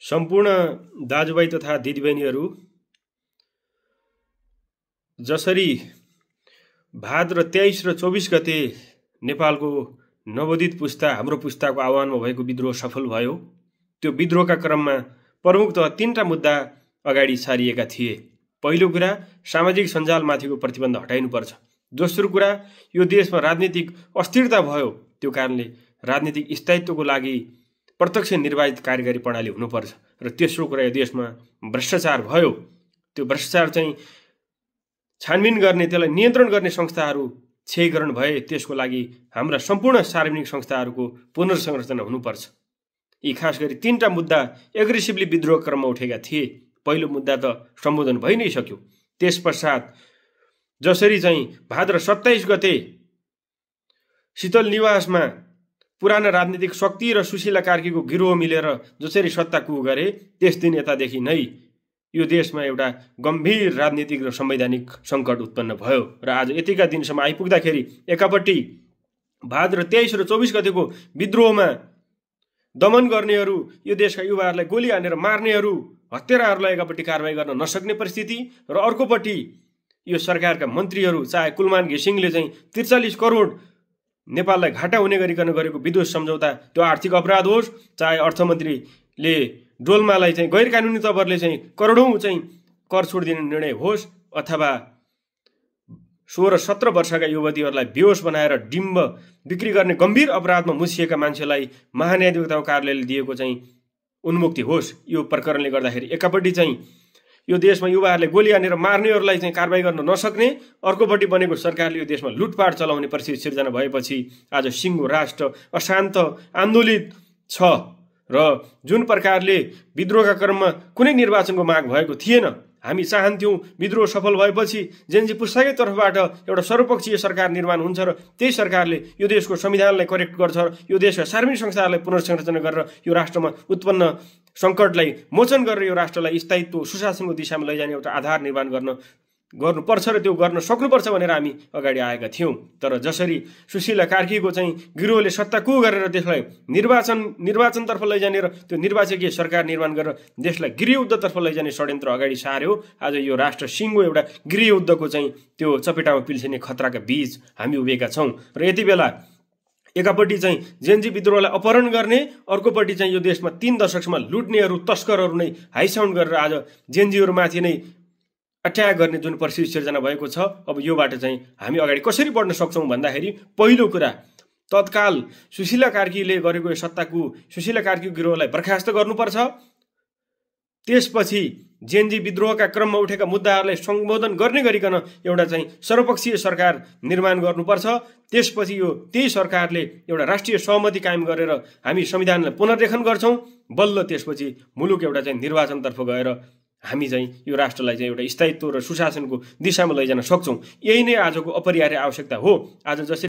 सम्पूर्ण दाजुभाइ तथा दिदीबहिनीहरू, जसरी भाद्र 23 र 24 गते नेपालको नवोदित पुस्ता हाम्रो पुस्ताको आह्वानमा भएको विद्रोह सफल भयो। त्यो विद्रोहका क्रममा प्रमुखतः 3टा मुद्दा अगाडि सारिएका थिए। पहिलो कुरा, सामाजिक सञ्जालमाथिको प्रतिबन्ध हटाइनुपर्छ। दोस्रो कुरा, यो देशमा राजनीतिक अस्थिरता भयो, त्यो कारणले राजनीतिक स्थायित्वको लागि प्रत्यक्ष निर्वाचित कार्यकारी प्रणाली हुनुपर्छ। र तेस्रो कुरा, यो देशमा भ्रष्टाचार भयो, त्यो भ्रष्टाचार चाहिँ छानबिन गर्ने, त्यसलाई नियन्त्रण गर्ने संस्थाहरू क्षयीकरण भए, त्यसको लागि हाम्रा सम्पूर्ण सार्वजनिक संस्थाहरूको पुनर्संरचना हुनुपर्छ। यी खास गरी 3टा मुद्दा एग्रेसिभली विद्रोह क्रममा उठेका थिए। पहिलो मुद्दा त सम्बोधन भइ नै सक्यो। त्यस पश्चात जसरी चाहिँ भाद्र 27 गते शीतल निवासमा पुराना राजनीतिक शक्ति र सुशीला कार्कीको गिरोह मिलेर जसरी सत्ता कुह गरे, त्यस दिन यतादेखि नै यो देशमा एउटा गम्भीर राजनीतिक र संवैधानिक सङ्कट उत्पन्न भयो। र आज यतिका दिनसम्म आइपुग्दाखेरि एकापट्टि भाद्र 23 र 24 गतेको विद्रोहमा दमन गर्नेहरू, यो देशका युवाहरूलाई गोली हानेर मार्नेहरू, हत्याराहरूलाई एकापट्टि कारवाही गर्न नसक्ने परिस्थिति, र अर्कोपट्टि यो सरकारका मन्त्रीहरू, चाहे कुलमान घिसिङले चाहिँ 43 करोड नेपाललाई घाटा हुने गरिकन गरेको विद्युत सम्झौता, त्यो आर्थिक अपराध होस्, चाहे अर्थमन्त्रीले डोल्मालाई चाहिँ गैर कानुनी तवरले चाहिँ करोडौं चाहिँ कर छुट दिने निर्णय होस्, अथवा 16-17 वर्षका युवतीहरूलाई बेहोस बनाएर डिम्ब बिक्री गर्ने गम्भीर अपराधमा मुछिएका मान्छेलाई महान्यायाधिकर्ताको कार्यालयले दिएको चाहिँ उन्मुक्ति होस्, यो प्रकरणले गर्दाखेरि एकापट्टि चाहिँ यो देशमा युवाहरूले गोली हानेर मार्नेहरूलाई चाहिँ कारवाही गर्न नसक्ने, अर्कोपट्टि बनेको सरकारले यो देशमा लुटपाट चलाउने परिस्थिति सिर्जना भएपछि आज सिङ्गो राष्ट्र अशान्त आन्दोलित छ। र जुन प्रकारले विद्रोहका क्रममा कुनै निर्वाचनको माग भएको थिएन, हामी चाहन्थ्यौँ विद्रोह सफल भएपछि जेनजी पुस्ताकै तर्फबाट एउटा सर्वपक्षीय सरकार निर्माण हुन्छ र त्यही सरकारले यो देशको संविधानलाई करेक्ट गर्छ र यो देशका सार्वजनिक संस्थाहरूलाई पुनर्संरचना गरेर यो राष्ट्रमा उत्पन्न सङ्कटलाई मोचन गरेर यो राष्ट्रलाई स्थायित्व सुशासनको दिशामा लैजाने एउटा आधार निर्माण गर्नुपर्छ र त्यो गर्न सक्नुपर्छ भनेर हामी अगाडि आएका थियौँ। तर जसरी सुशीला कार्कीको चाहिँ गिरोहले सत्ता कुह गरेर देशलाई निर्वाचनतर्फ लैजाने र त्यो निर्वाचकीय सरकार निर्माण गरेर देशलाई गृहयुद्धतर्फ लैजाने षड्यन्त्र अगाडि सार्यो, आज यो राष्ट्र सिङ्गो एउटा गृहयुद्धको चाहिँ त्यो चपेटामा पिल्सिने खतराका बीच हामी उभिएका छौँ। र यति बेला एकापट्टि चाहिँ जेनजी विद्रोहलाई अपहरण गर्ने, अर्कोपट्टि चाहिँ यो देशमा 3 दशकसम्म लुट्नेहरू, तस्करहरू नै हाइसाउन्ड गरेर आज जेनजीहरूमाथि नै अट्याक गर्ने जुन परिस्थिति सिर्जना भएको छ, अब योबाट चाहिँ हामी अगाडि कसरी बढ्न सक्छौँ भन्दाखेरि पहिलो कुरा, तत्काल सुशीला कार्कीले गरेको यो सत्ताको सुशीला कार्कीको गिरोहलाई बर्खास्त गर्नुपर्छ। त्यसपछि जेनजी विद्रोहका क्रममा उठेका मुद्दाहरूलाई सम्बोधन गर्ने गरिकन एउटा चाहिँ सर्वपक्षीय सरकार निर्माण गर्नुपर्छ। त्यसपछि त्यही सरकारले एउटा राष्ट्रिय सहमति कायम गरेर हामी संविधानलाई पुनर्लेखन गर्छौँ, बल्ल त्यसपछि मुलुक एउटा चाहिँ निर्वाचनतर्फ गएर हामी चाहिँ यो राष्ट्रलाई चाहिँ एउटा स्थायित्व र सुशासनको दिशामा लैजान सक्छौँ। यही नै आजको अपरिहार्य आवश्यकता हो। आज जसरी